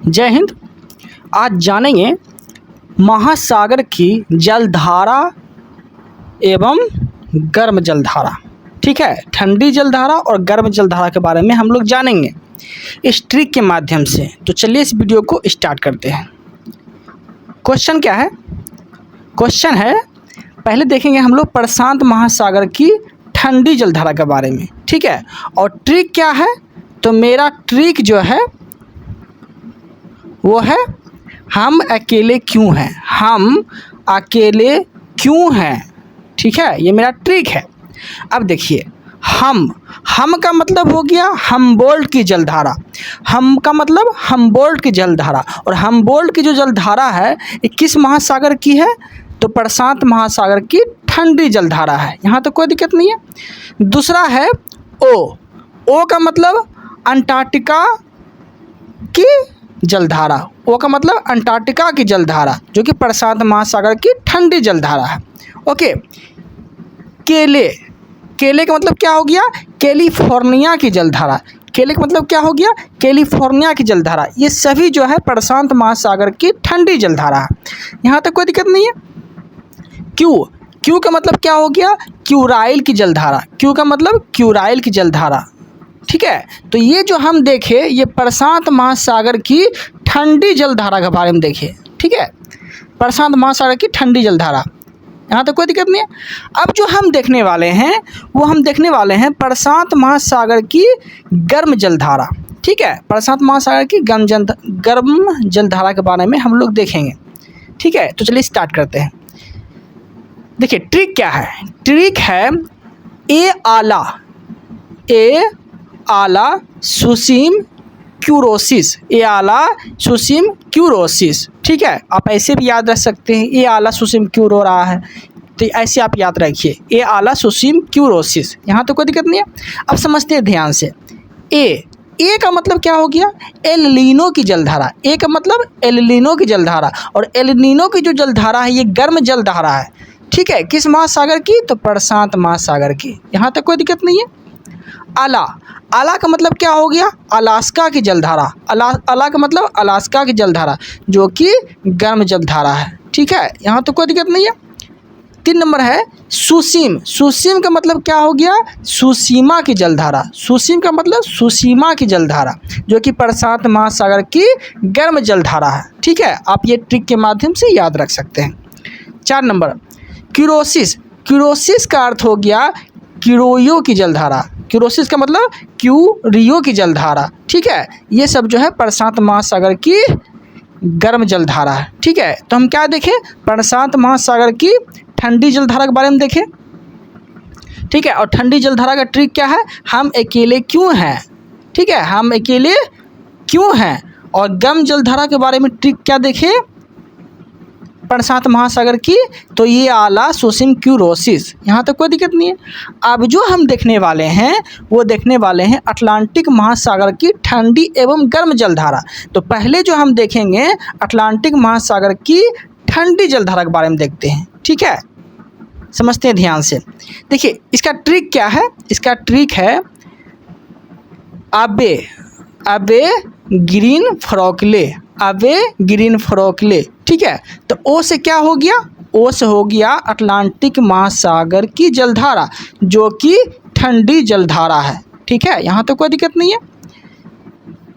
जय हिंद। आज जानेंगे महासागर की जलधारा एवं गर्म जलधारा। ठीक है, ठंडी जलधारा और गर्म जलधारा के बारे में हम लोग जानेंगे इस ट्रिक के माध्यम से। तो चलिए इस वीडियो को स्टार्ट करते हैं। क्वेश्चन क्या है? क्वेश्चन है, पहले देखेंगे हम लोग प्रशांत महासागर की ठंडी जलधारा के बारे में। ठीक है, और ट्रिक क्या है? तो मेरा ट्रिक जो है वो है हम अकेले क्यों हैं, हम अकेले क्यों हैं। ठीक है, ये मेरा ट्रिक है। अब देखिए, हम का मतलब हो गया हमबोल्ट की जलधारा। हम का मतलब हमबोल्ट की जलधारा, और हमबोल्ट की जो जलधारा है ये किस महासागर की है? तो प्रशांत महासागर की ठंडी जलधारा है। यहाँ तो कोई दिक्कत नहीं है। दूसरा है ओ का मतलब अंटार्कटिका की जलधारा। ओ का मतलब अंटार्कटिका की जलधारा जो कि प्रशांत महासागर की ठंडी जलधारा है। ओके, केले का मतलब क्या हो गया? कैलिफोर्निया की जलधारा। केले का मतलब क्या हो गया? कैलिफोर्निया की जलधारा। ये सभी जो है प्रशांत महासागर की ठंडी जलधारा है। यहाँ तक कोई दिक्कत नहीं है। क्यू का मतलब क्या हो गया? क्यूराइल की जलधारा। क्यू का मतलब क्यूराइल की जलधारा। ठीक है, तो ये जो हम देखे ये प्रशांत महासागर की ठंडी जलधारा के बारे में देखे। ठीक है, प्रशांत महासागर की ठंडी जलधारा, यहाँ तो कोई दिक्कत नहीं है। अब जो हम देखने वाले हैं वो हम देखने वाले हैं प्रशांत महासागर की गर्म जलधारा। ठीक है, प्रशांत महासागर की गर्म जलधारा के बारे में हम लोग देखेंगे। ठीक है, तो चलिए स्टार्ट करते हैं। देखिए ट्रिक क्या है? ट्रिक है ए आला सुसीम क्यूरोसिस। ए आला सुसीम क्यूरोसिस। ठीक है, आप ऐसे भी याद रख सकते हैं, ए आला सुसीम क्यूर हो रहा है, तो ऐसे आप याद रखिए, ए आला सुसीम क्यूरोसिस। यहाँ तो कोई दिक्कत नहीं है। अब समझते हैं ध्यान से। ए का मतलब क्या हो गया? एल नीनो की जलधारा। ए का मतलब एल नीनो की जलधारा, और एल नीनो की जो जलधारा है ये गर्म जलधारा है। ठीक है, किस महासागर की? तो प्रशांत महासागर की। यहाँ तक कोई दिक्कत नहीं है। आला का मतलब क्या हो गया? अलास्का की जलधारा। आला का मतलब अलास्का की जलधारा जो कि गर्म जलधारा है। ठीक है, यहाँ तो कोई दिक्कत नहीं है। 3 नंबर है सुसीम। सुसीम का मतलब क्या हो गया? सुसीमा की जलधारा। सुसीम का मतलब सुसीमा की जलधारा जो कि प्रशांत महासागर की गर्म जलधारा है। ठीक है, आप ये ट्रिक के माध्यम से याद रख सकते हैं। 4 नंबर क्यूरोसिस। क्यूरोसिस का अर्थ हो गया क्यूरियो की जलधारा। क्यूरोसिस का मतलब क्यूरियो की जलधारा। ठीक है, ये सब जो है प्रशांत महासागर की गर्म जलधारा है। ठीक है, तो हम क्या देखें? प्रशांत महासागर की ठंडी जलधारा के बारे में देखें। ठीक है, और ठंडी जलधारा का ट्रिक क्या है? हम अकेले क्यों हैं। ठीक है, हम अकेले क्यों हैं। और गर्म जलधारा के बारे में ट्रिक क्या देखें प्रशांत महासागर की? तो ये आला सुसीम क्यूरोसिस। यहाँ तक कोई दिक्कत नहीं है। अब जो हम देखने वाले हैं वो देखने वाले हैं अटलांटिक महासागर की ठंडी एवं गर्म जलधारा। तो पहले जो हम देखेंगे अटलांटिक महासागर की ठंडी जलधारा के बारे में देखते हैं। ठीक है, समझते हैं ध्यान से। देखिए इसका ट्रिक क्या है? इसका ट्रिक है अबे ग्रीन फ्रोकले। ठीक है, तो ओ से क्या हो गया? ओ से हो गया अटलांटिक महासागर की जलधारा जो कि ठंडी जलधारा है। ठीक है, यहाँ तो कोई दिक्कत नहीं है।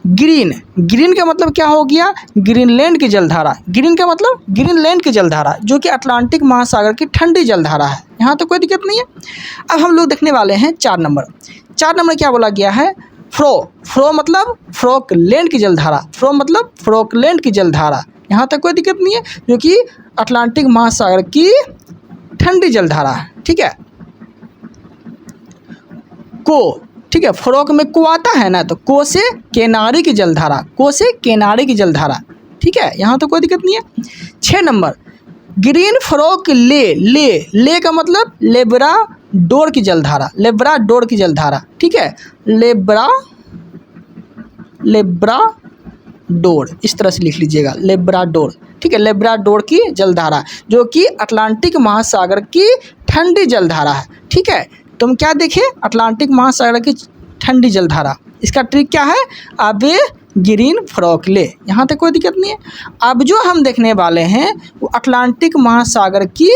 ग्रीन का मतलब क्या हो गया? ग्रीनलैंड की जलधारा। ग्रीन का मतलब ग्रीनलैंड की जलधारा जो कि अटलांटिक महासागर की ठंडी जलधारा है। यहाँ तो कोई दिक्कत नहीं है। अब हम लोग देखने वाले हैं 4 नंबर। 4 नंबर क्या बोला गया है? फ्रो मतलब फ्रोकलैंड की जलधारा। फ्रो मतलब फ्रोकलैंड की जलधारा। यहाँ तक कोई दिक्कत नहीं है, जो कि अटलांटिक महासागर की ठंडी जलधारा है। ठीक है, ठीक है, फ्रोक में को आता है ना, तो को से केनारी की जलधारा। को से केनारी की जलधारा। ठीक है, यहाँ तो कोई दिक्कत नहीं है। 6 नंबर ग्रीन फ्रोक ले का मतलब लेब्राडोर की जलधारा। लेब्राडोर की जलधारा। ठीक है, लेब्राडोर इस तरह से लिख लीजिएगा, लेब्राडोर। ठीक है, लेब्राडोर की जलधारा जो कि अटलांटिक महासागर की ठंडी जलधारा है। ठीक है, तो हम क्या देखें? अटलांटिक महासागर की ठंडी जलधारा। इसका ट्रिक क्या है? अबे ग्रीन फ्रॉक ले, यहाँ तक कोई दिक्कत नहीं है। अब जो हम देखने वाले हैं वो अटलांटिक महासागर की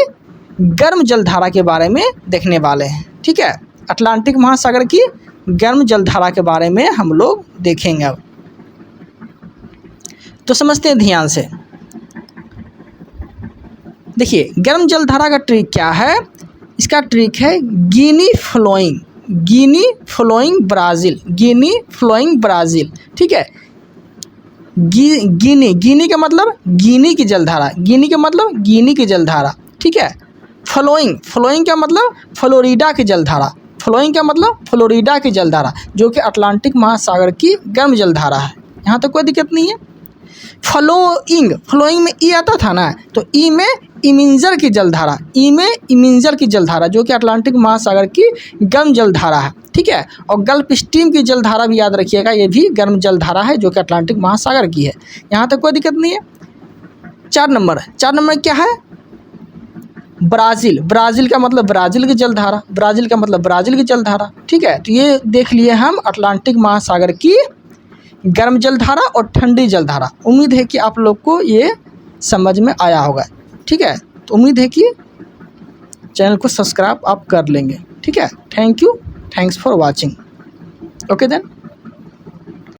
गर्म जलधारा के बारे में देखने वाले हैं, ठीक है। अटलांटिक महासागर की गर्म जलधारा के बारे में हम लोग देखेंगे अब। तो समझते हैं ध्यान से। देखिए गर्म जलधारा का ट्रिक क्या है, इसका ट्रिक है गिनी फ्लोइंग, गिनी फ्लोइंग ब्राज़ील, गिनी फ्लोइंग ब्राज़ील, ठीक है। गिनी, गिनी का मतलब गिनी की जलधारा, गिनी का मतलब गिनी की जलधारा, ठीक है। फ्लोइंग, फ्लोइंग का मतलब फ्लोरिडा की जलधारा, फ्लोइंग का मतलब फ्लोरिडा की जलधारा, जो कि अटलांटिक महासागर की गर्म जलधारा है। यहाँ तक कोई दिक्कत नहीं है। फ्लोइंग, फ्लोइंग में ई आता था ना, तो ई में इमिंजर की जलधारा, ई में इमिंजर की जलधारा, जो कि अटलांटिक महासागर की गर्म जलधारा है, ठीक है। और गल्फ स्ट्रीम की जलधारा भी याद रखिएगा, ये भी गर्म जलधारा है जो कि अटलांटिक महासागर की है। यहाँ तक कोई दिक्कत नहीं है। 4 नंबर, 4 नंबर क्या है, ब्राज़ील, ब्राज़ील का मतलब ब्राज़ील की जलधारा, ब्राज़ील का मतलब ब्राज़ील की जलधारा, ठीक है। तो ये देख लिए हम अटलांटिक महासागर की गर्म जलधारा और ठंडी जलधारा। उम्मीद है कि आप लोग को ये समझ में आया होगा, ठीक है। तो उम्मीद है कि चैनल को सब्सक्राइब आप कर लेंगे, ठीक है। Thank you, thanks for watching. Okay then.